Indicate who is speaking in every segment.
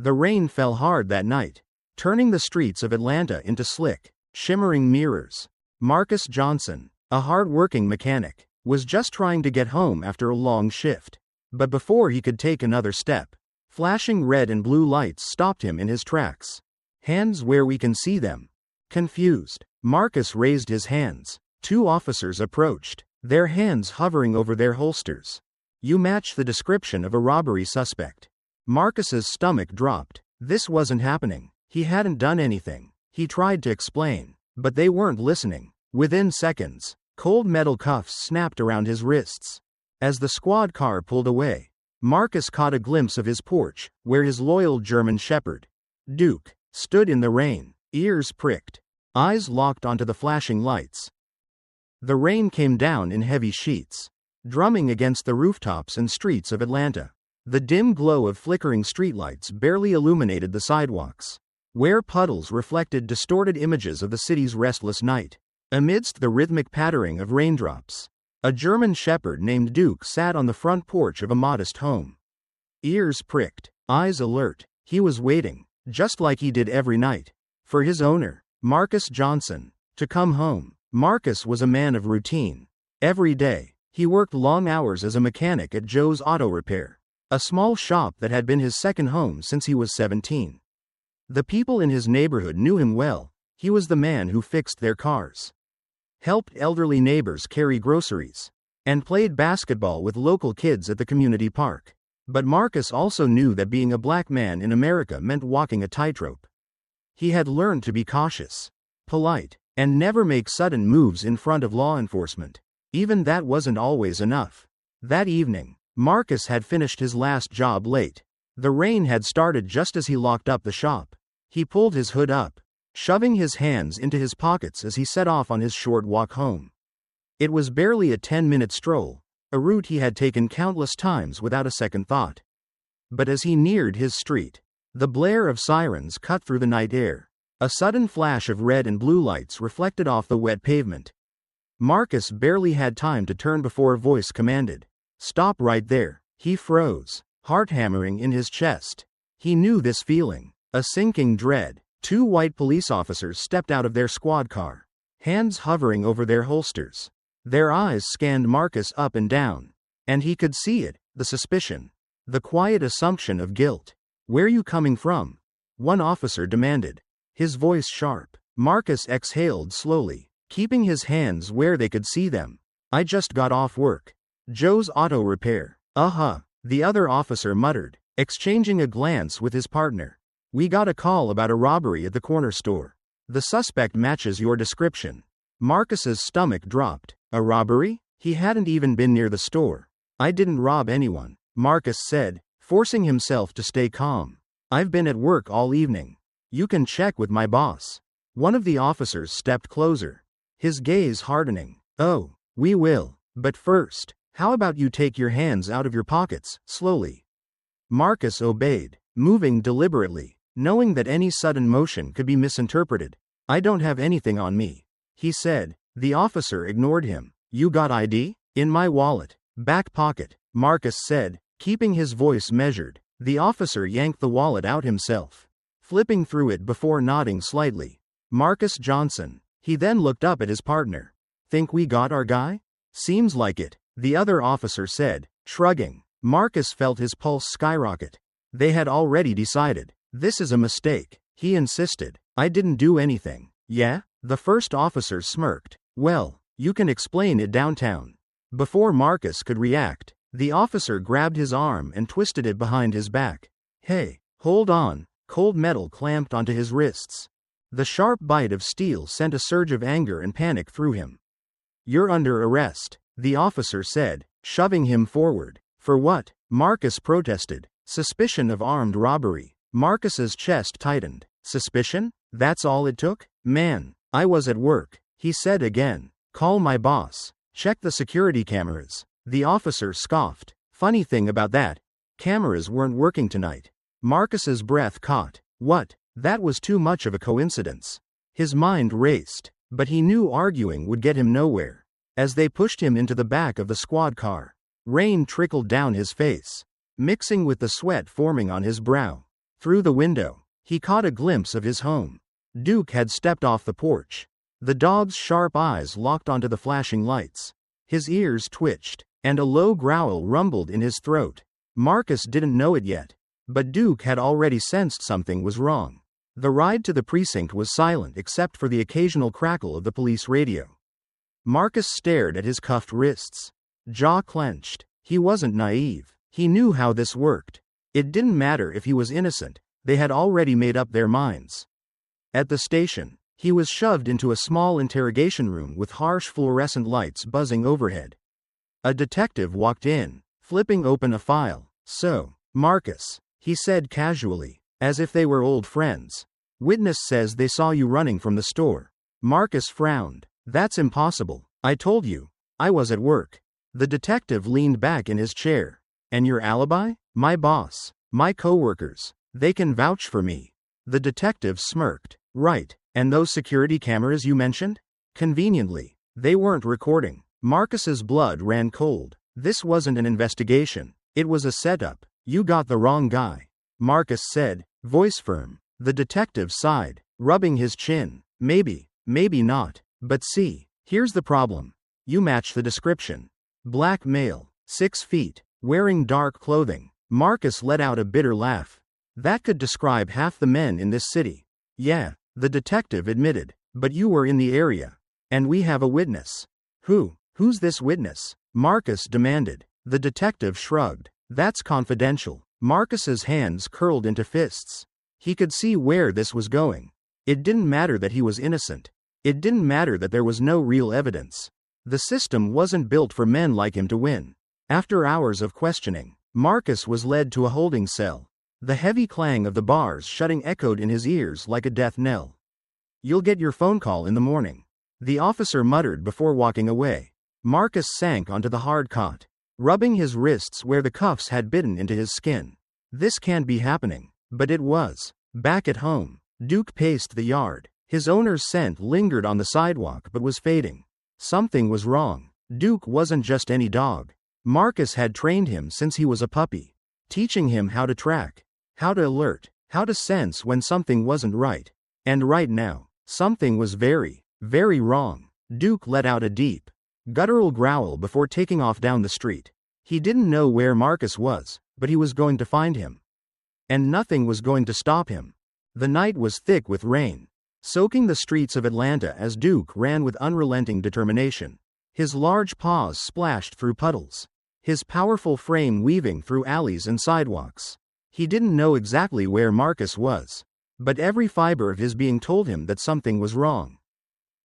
Speaker 1: The rain fell hard that night, turning the streets of Atlanta into slick, shimmering mirrors. Marcus Johnson, a hard-working mechanic, was just trying to get home after a long shift. But before he could take another step, flashing red and blue lights stopped him in his tracks. Hands where we can see them. Confused, Marcus raised his hands. 2 officers approached, their hands hovering over their holsters. You match the description of a robbery suspect. Marcus's stomach dropped. This wasn't happening. He hadn't done anything. He tried to explain, but they weren't listening. Within seconds, cold metal cuffs snapped around his wrists. As the squad car pulled away, Marcus caught a glimpse of his porch, where his loyal German shepherd, Duke, stood in the rain, ears pricked, eyes locked onto the flashing lights. The rain came down in heavy sheets, drumming against the rooftops and streets of Atlanta. The dim glow of flickering streetlights barely illuminated the sidewalks, where puddles reflected distorted images of the city's restless night. Amidst the rhythmic pattering of raindrops, a German shepherd named Duke sat on the front porch of a modest home. Ears pricked, eyes alert, he was waiting, just like he did every night, for his owner, Marcus Johnson, to come home. Marcus was a man of routine. Every day, he worked long hours as a mechanic at Joe's Auto Repair, a small shop that had been his second home since he was 17. The people in his neighborhood knew him well. He was the man who fixed their cars, helped elderly neighbors carry groceries, and played basketball with local kids at the community park. But Marcus also knew that being a black man in America meant walking a tightrope. He had learned to be cautious, polite, and never make sudden moves in front of law enforcement. Even that wasn't always enough. That evening, Marcus had finished his last job late. The rain had started just as he locked up the shop. He pulled his hood up, shoving his hands into his pockets as he set off on his short walk home. It was barely a 10-minute stroll, a route he had taken countless times without a second thought. But as he neared his street, the blare of sirens cut through the night air. A sudden flash of red and blue lights reflected off the wet pavement. Marcus barely had time to turn before a voice commanded, "Stop right there." He froze, heart hammering in his chest. He knew this feeling, a sinking dread. 2 white police officers stepped out of their squad car, hands hovering over their holsters. Their eyes scanned Marcus up and down, and he could see it, the suspicion, the quiet assumption of guilt. "Where you coming from?" one officer demanded, his voice sharp. Marcus exhaled slowly, keeping his hands where they could see them. "I just got off work. Joe's Auto Repair." The other officer muttered, exchanging a glance with his partner. "We got a call about a robbery at the corner store. The suspect matches your description." Marcus's stomach dropped. A robbery? He hadn't even been near the store. "I didn't rob anyone," Marcus said, forcing himself to stay calm. "I've been at work all evening. You can check with my boss." One of the officers stepped closer, his gaze hardening. "Oh, we will. But first, how about you take your hands out of your pockets, slowly?" Marcus obeyed, moving deliberately, knowing that any sudden motion could be misinterpreted. "I don't have anything on me," he said. The officer ignored him. "You got ID?" "In my wallet. Back pocket," Marcus said, keeping his voice measured. The officer yanked the wallet out himself, flipping through it before nodding slightly. "Marcus Johnson." He then looked up at his partner. "Think we got our guy?" "Seems like it," the other officer said, shrugging. Marcus felt his pulse skyrocket. They had already decided. "This is a mistake," he insisted. "I didn't do anything." "Yeah?" The first officer smirked. "Well, you can explain it downtown." Before Marcus could react, the officer grabbed his arm and twisted it behind his back. "Hey, hold on." Cold metal clamped onto his wrists. The sharp bite of steel sent a surge of anger and panic through him. "You're under arrest," the officer said, shoving him forward. "For what?" Marcus protested. "Suspicion of armed robbery." Marcus's chest tightened. "Suspicion? That's all it took?" "Man, I was at work," he said again. "Call my boss. Check the security cameras." The officer scoffed. "Funny thing about that, cameras weren't working tonight." Marcus's breath caught. What? That was too much of a coincidence. His mind raced, but he knew arguing would get him nowhere. As they pushed him into the back of the squad car, rain trickled down his face, mixing with the sweat forming on his brow. Through the window, he caught a glimpse of his home. Duke had stepped off the porch. The dog's sharp eyes locked onto the flashing lights. His ears twitched, and a low growl rumbled in his throat. Marcus didn't know it yet, but Duke had already sensed something was wrong. The ride to the precinct was silent except for the occasional crackle of the police radio. Marcus stared at his cuffed wrists. Jaw clenched. He wasn't naive. He knew how this worked. It didn't matter if he was innocent, they had already made up their minds. At the station, he was shoved into a small interrogation room with harsh fluorescent lights buzzing overhead. A detective walked in, flipping open a file. "So, Marcus," he said casually, as if they were old friends. "Witness says they saw you running from the store." Marcus frowned. "That's impossible. I told you. I was at work." The detective leaned back in his chair. "And your alibi?" "My boss. My coworkers. They can vouch for me." The detective smirked. "Right. And those security cameras you mentioned?" "Conveniently, they weren't recording." Marcus's blood ran cold. This wasn't an investigation. It was a setup. "You got the wrong guy," Marcus said, voice firm. The detective sighed, rubbing his chin. Maybe not. But see, here's the problem. You match the description. Black male, 6 feet, wearing dark clothing." Marcus let out a bitter laugh. "That could describe half the men in this city." "Yeah," the detective admitted, "but you were in the area. And we have a witness." Who's this witness?" Marcus demanded. The detective shrugged. "That's confidential." Marcus's hands curled into fists. He could see where this was going. It didn't matter that he was innocent. It didn't matter that there was no real evidence. The system wasn't built for men like him to win. After hours of questioning, Marcus was led to a holding cell. The heavy clang of the bars shutting echoed in his ears like a death knell. "You'll get your phone call in the morning," the officer muttered before walking away. Marcus sank onto the hard cot, rubbing his wrists where the cuffs had bitten into his skin. This can't be happening. But it was. Back at home, Duke paced the yard. His owner's scent lingered on the sidewalk but was fading. Something was wrong. Duke wasn't just any dog. Marcus had trained him since he was a puppy, teaching him how to track, how to alert, how to sense when something wasn't right. And right now, something was very, very wrong. Duke let out a deep, guttural growl before taking off down the street. He didn't know where Marcus was, but he was going to find him. And nothing was going to stop him. The night was thick with rain, soaking the streets of Atlanta as Duke ran with unrelenting determination. His large paws splashed through puddles, his powerful frame weaving through alleys and sidewalks. He didn't know exactly where Marcus was, but every fiber of his being told him that something was wrong.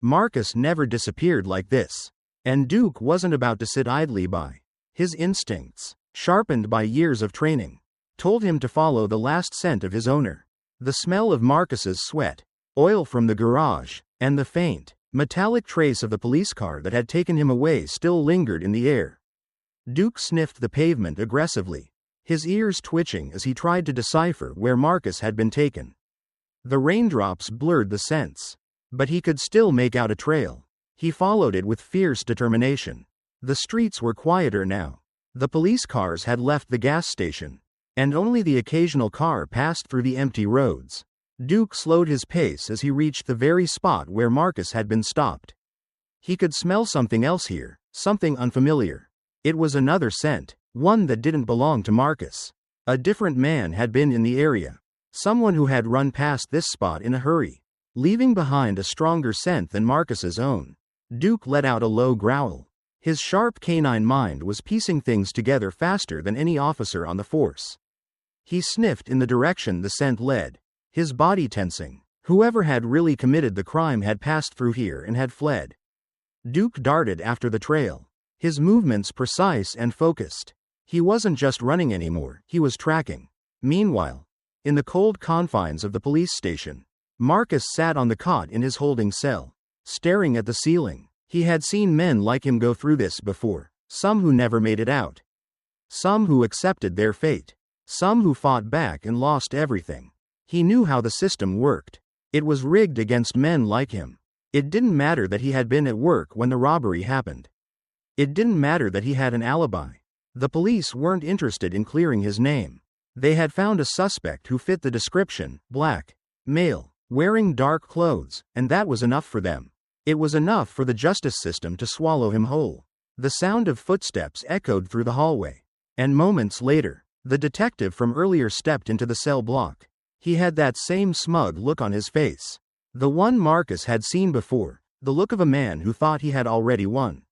Speaker 1: Marcus never disappeared like this, and Duke wasn't about to sit idly by. His instincts, sharpened by years of training, told him to follow the last scent of his owner. The smell of Marcus's sweat, oil from the garage, and the faint, metallic trace of the police car that had taken him away still lingered in the air. Duke sniffed the pavement aggressively, his ears twitching as he tried to decipher where Marcus had been taken. The raindrops blurred the scents, but he could still make out a trail. He followed it with fierce determination. The streets were quieter now. The police cars had left the gas station, and only the occasional car passed through the empty roads. Duke slowed his pace as he reached the very spot where Marcus had been stopped. He could smell something else here, something unfamiliar. It was another scent, one that didn't belong to Marcus. A different man had been in the area, someone who had run past this spot in a hurry, leaving behind a stronger scent than Marcus's own. Duke let out a low growl. His sharp canine mind was piecing things together faster than any officer on the force. He sniffed in the direction the scent led, his body tensing. Whoever had really committed the crime had passed through here and had fled. Duke darted after the trail, his movements precise and focused. He wasn't just running anymore, he was tracking. Meanwhile, in the cold confines of the police station, Marcus sat on the cot in his holding cell, staring at the ceiling. He had seen men like him go through this before, some who never made it out, some who accepted their fate, some who fought back and lost everything. He knew how the system worked. It was rigged against men like him. It didn't matter that he had been at work when the robbery happened. It didn't matter that he had an alibi. The police weren't interested in clearing his name. They had found a suspect who fit the description: black, male, wearing dark clothes, and that was enough for them. It was enough for the justice system to swallow him whole. The sound of footsteps echoed through the hallway. And moments later, the detective from earlier stepped into the cell block. He had that same smug look on his face. The one Marcus had seen before, the look of a man who thought he had already won.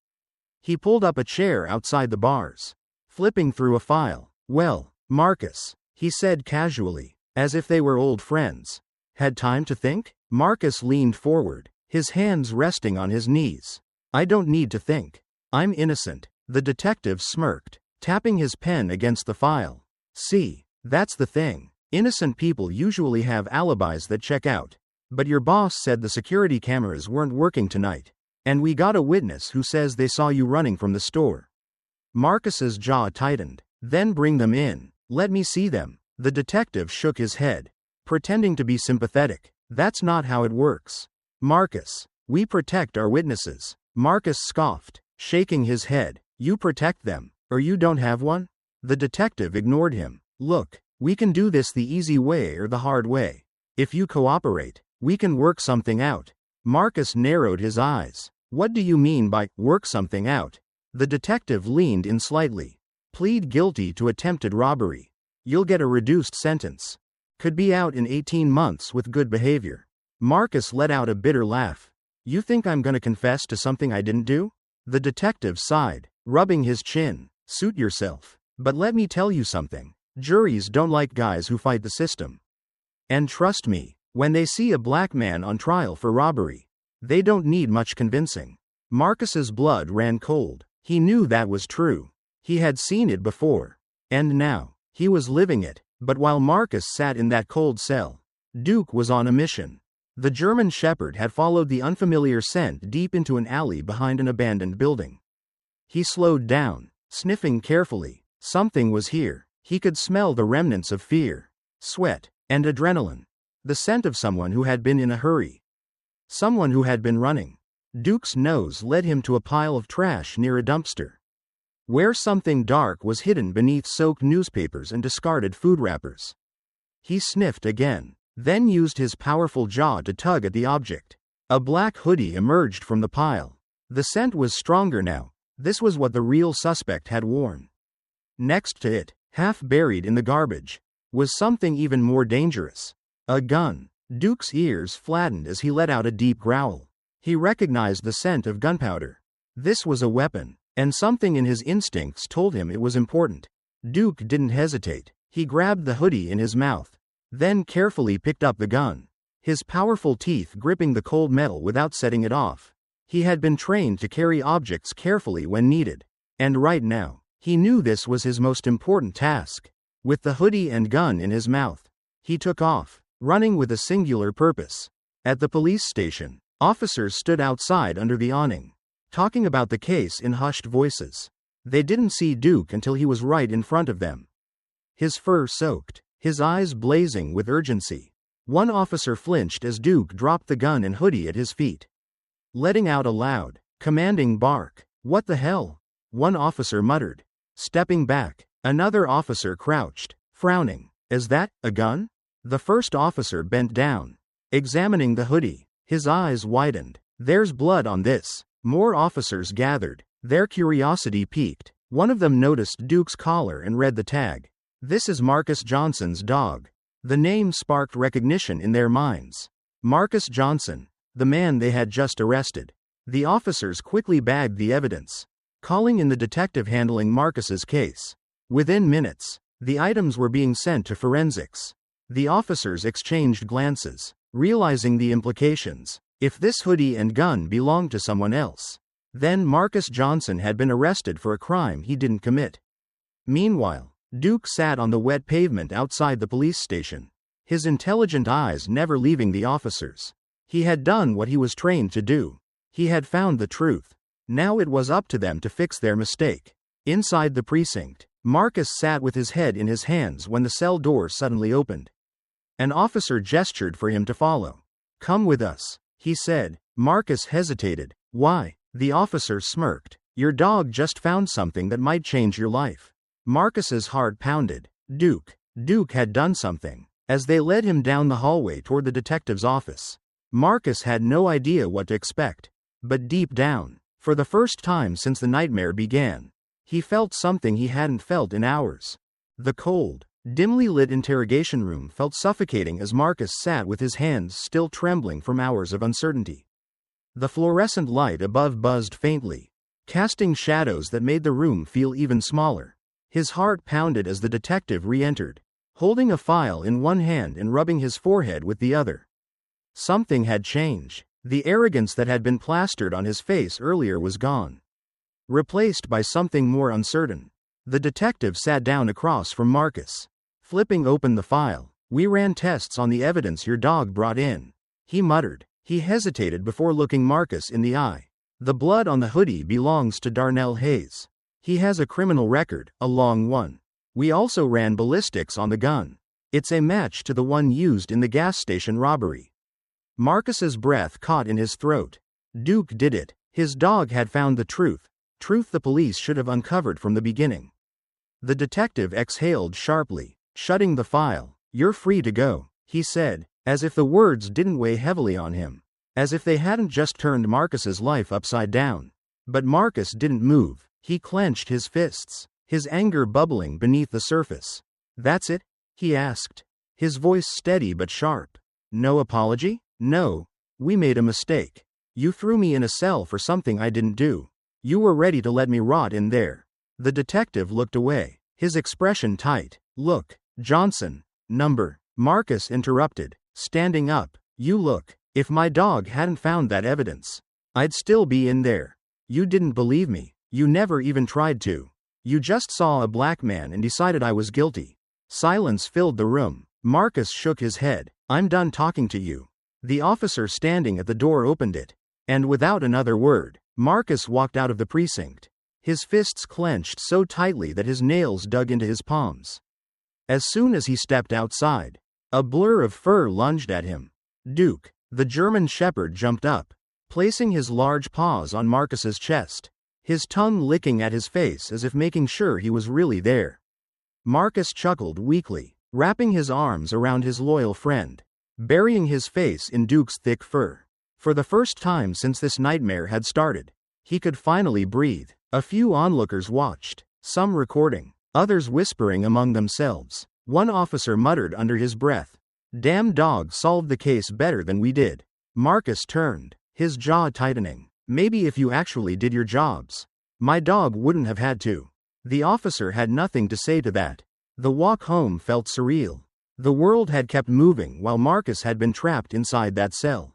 Speaker 1: He pulled up a chair outside the bars, flipping through a file. "Well, Marcus," he said casually, as if they were old friends. "Had time to think?" Marcus leaned forward, his hands resting on his knees. "I don't need to think. I'm innocent." The detective smirked, tapping his pen against the file. "See, that's the thing. Innocent people usually have alibis that check out. But your boss said the security cameras weren't working tonight. And we got a witness who says they saw you running from the store." Marcus's jaw tightened. "Then bring them in. Let me see them." The detective shook his head, pretending to be sympathetic. "That's not how it works, Marcus. We protect our witnesses." Marcus scoffed, shaking his head. "You protect them, or you don't have one?" The detective ignored him. "Look, we can do this the easy way or the hard way. If you cooperate, we can work something out." Marcus narrowed his eyes. "What do you mean by work something out?" The detective leaned in slightly. "Plead guilty to attempted robbery. You'll get a reduced sentence. Could be out in 18 months with good behavior." Marcus let out a bitter laugh. "You think I'm gonna confess to something I didn't do?" The detective sighed, rubbing his chin. "Suit yourself. But let me tell you something. Juries don't like guys who fight the system. And trust me, when they see a black man on trial for robbery, they don't need much convincing." Marcus's blood ran cold. He knew that was true. He had seen it before. And now, he was living it. But while Marcus sat in that cold cell, Duke was on a mission. The German Shepherd had followed the unfamiliar scent deep into an alley behind an abandoned building. He slowed down, sniffing carefully. Something was here. He could smell the remnants of fear, sweat, and adrenaline. The scent of someone who had been in a hurry. Someone who had been running. Duke's nose led him to a pile of trash near a dumpster, where something dark was hidden beneath soaked newspapers and discarded food wrappers. He sniffed again, then used his powerful jaw to tug at the object. A black hoodie emerged from the pile. The scent was stronger now. This was what the real suspect had worn. Next to it, half buried in the garbage, was something even more dangerous. A gun. Duke's ears flattened as he let out a deep growl. He recognized the scent of gunpowder. This was a weapon, and something in his instincts told him it was important. Duke didn't hesitate. He grabbed the hoodie in his mouth, then carefully picked up the gun, his powerful teeth gripping the cold metal without setting it off. He had been trained to carry objects carefully when needed, and right now, he knew this was his most important task. With the hoodie and gun in his mouth, he took off, running with a singular purpose. At the police station, officers stood outside under the awning, talking about the case in hushed voices. They didn't see Duke until he was right in front of them. His fur soaked, his eyes blazing with urgency. One officer flinched as Duke dropped the gun and hoodie at his feet, letting out a loud, commanding bark. "What the hell?" one officer muttered, stepping back. Another officer crouched, frowning. "Is that a gun?" The first officer bent down, examining the hoodie. His eyes widened. "There's blood on this." More officers gathered, their curiosity piqued. One of them noticed Duke's collar and read the tag. "This is Marcus Johnson's dog." The name sparked recognition in their minds. Marcus Johnson, the man they had just arrested. The officers quickly bagged the evidence, calling in the detective handling Marcus's case. Within minutes, the items were being sent to forensics. The officers exchanged glances, realizing the implications. If this hoodie and gun belonged to someone else, then Marcus Johnson had been arrested for a crime he didn't commit. Meanwhile, Duke sat on the wet pavement outside the police station, his intelligent eyes never leaving the officers. He had done what he was trained to do. He had found the truth. Now it was up to them to fix their mistake. Inside the precinct, Marcus sat with his head in his hands when the cell door suddenly opened. An officer gestured for him to follow. "Come with us," he said. Marcus hesitated. "Why?" The officer smirked. "Your dog just found something that might change your life." Marcus's heart pounded. "Duke, Duke had done something. As they led him down the hallway toward the detective's office, Marcus had no idea what to expect. But deep down, for the first time since the nightmare began, he felt something he hadn't felt in hours. The cold, dimly lit interrogation room felt suffocating as Marcus sat with his hands still trembling from hours of uncertainty. The fluorescent light above buzzed faintly, casting shadows that made the room feel even smaller. His heart pounded as the detective re-entered, holding a file in one hand and rubbing his forehead with the other. Something had changed. The arrogance that had been plastered on his face earlier was gone, replaced by something more uncertain. The detective sat down across from Marcus, flipping open the file. "We ran tests on the evidence your dog brought in," he muttered. He hesitated before looking Marcus in the eye. "The blood on the hoodie belongs to Darnell Hayes. He has a criminal record, a long one. We also ran ballistics on the gun. It's a match to the one used in the gas station robbery." Marcus's breath caught in his throat. Duke did it. His dog had found the truth the police should have uncovered from the beginning. The detective exhaled sharply, shutting the file. "You're free to go," he said, as if the words didn't weigh heavily on him, as if they hadn't just turned Marcus's life upside down. But Marcus didn't move. He clenched his fists, his anger bubbling beneath the surface. "That's it?" he asked, his voice steady but sharp. "No apology?" "No. We made a mistake. You threw me in a cell for something I didn't do. You were ready to let me rot in there." The detective looked away, his expression tight. "Look, Johnson, number," Marcus interrupted, standing up. "You look. If my dog hadn't found that evidence, I'd still be in there. You didn't believe me. You never even tried to. You just saw a black man and decided I was guilty." Silence filled the room. Marcus shook his head. "I'm done talking to you." The officer standing at the door opened it, and without another word, Marcus walked out of the precinct, his fists clenched so tightly that his nails dug into his palms. As soon as he stepped outside, a blur of fur lunged at him. Duke, the German shepherd, jumped up, placing his large paws on Marcus's chest, his tongue licking at his face as if making sure he was really there. Marcus chuckled weakly, wrapping his arms around his loyal friend, burying his face in Duke's thick fur. For the first time since this nightmare had started, he could finally breathe. A few onlookers watched, some recording, others whispering among themselves. One officer muttered under his breath, "Damn dog solved the case better than we did." Marcus turned, his jaw tightening. "Maybe if you actually did your jobs, my dog wouldn't have had to." The officer had nothing to say to that. The walk home felt surreal. The world had kept moving while Marcus had been trapped inside that cell.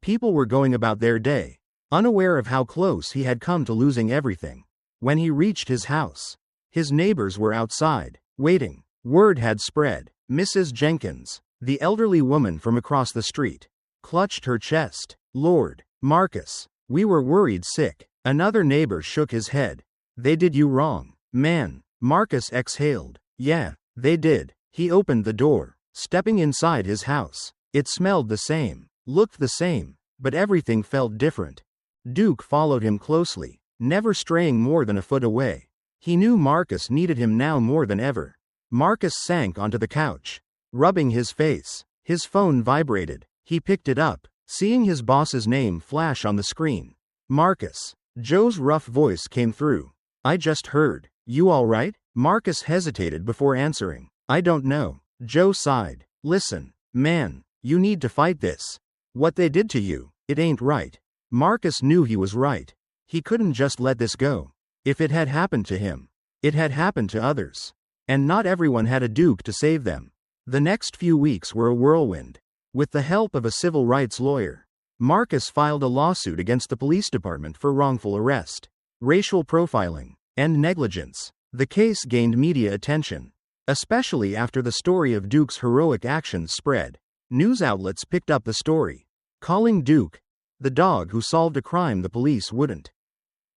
Speaker 1: People were going about their day, unaware of how close he had come to losing everything. When he reached his house, his neighbors were outside, waiting. Word had spread. Mrs. Jenkins, the elderly woman from across the street, clutched her chest. "Lord, Marcus, we were worried sick." Another neighbor shook his head. "They did you wrong, man." Marcus exhaled. "Yeah, they did." He opened the door, stepping inside his house. It smelled the same, looked the same, but everything felt different. Duke followed him closely, never straying more than a foot away. He knew Marcus needed him now more than ever. Marcus sank onto the couch, rubbing his face. His phone vibrated. He picked it up, seeing his boss's name flash on the screen. "Marcus." Joe's rough voice came through. "I just heard. You all right?" Marcus hesitated before answering. "I don't know." Joe sighed. "Listen, man, you need to fight this. What they did to you, it ain't right." Marcus knew he was right. He couldn't just let this go. If it had happened to him, it had happened to others. And not everyone had a Duke to save them. The next few weeks were a whirlwind. With the help of a civil rights lawyer, Marcus filed a lawsuit against the police department for wrongful arrest, racial profiling, and negligence. The case gained media attention, especially after the story of Duke's heroic actions spread. News outlets picked up the story, calling Duke the dog who solved a crime the police wouldn't.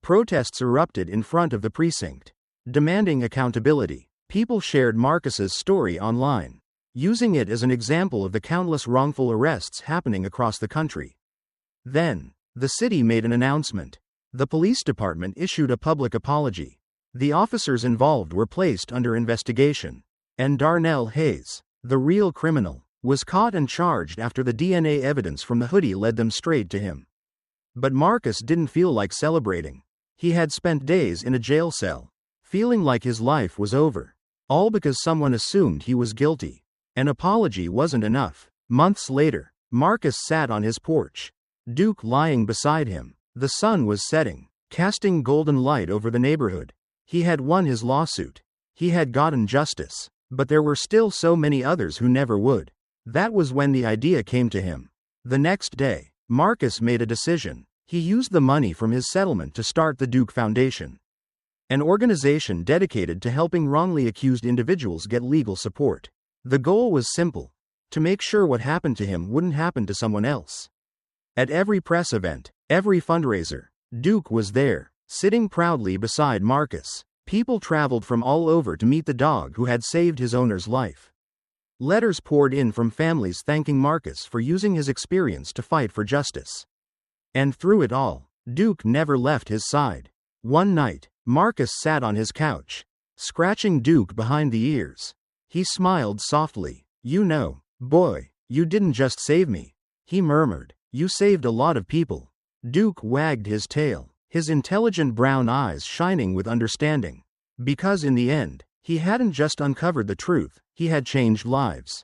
Speaker 1: Protests erupted in front of the precinct, demanding accountability. People shared Marcus's story online, using it as an example of the countless wrongful arrests happening across the country. Then, the city made an announcement. The police department issued a public apology. The officers involved were placed under investigation. And Darnell Hayes, the real criminal, was caught and charged after the DNA evidence from the hoodie led them straight to him. But Marcus didn't feel like celebrating. He had spent days in a jail cell, feeling like his life was over, all because someone assumed he was guilty. An apology wasn't enough. Months later, Marcus sat on his porch, Duke lying beside him. The sun was setting, casting golden light over the neighborhood. He had won his lawsuit. He had gotten justice. But there were still so many others who never would. That was when the idea came to him. The next day, Marcus made a decision. He used the money from his settlement to start the Duke Foundation, an organization dedicated to helping wrongly accused individuals get legal support. The goal was simple: to make sure what happened to him wouldn't happen to someone else. At every press event, every fundraiser, Duke was there, sitting proudly beside Marcus. People traveled from all over to meet the dog who had saved his owner's life. Letters poured in from families thanking Marcus for using his experience to fight for justice. And through it all, Duke never left his side. One night, Marcus sat on his couch, scratching Duke behind the ears. He smiled softly. "You know, boy, you didn't just save me," he murmured. "You saved a lot of people." Duke wagged his tail, his intelligent brown eyes shining with understanding. Because in the end, he hadn't just uncovered the truth, he had changed lives.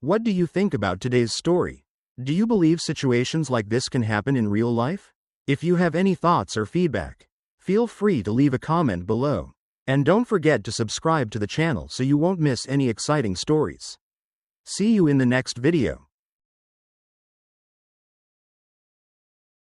Speaker 1: What do you think about today's story? Do you believe situations like this can happen in real life? If you have any thoughts or feedback, feel free to leave a comment below. And don't forget to subscribe to the channel so you won't miss any exciting stories. See you in the next video.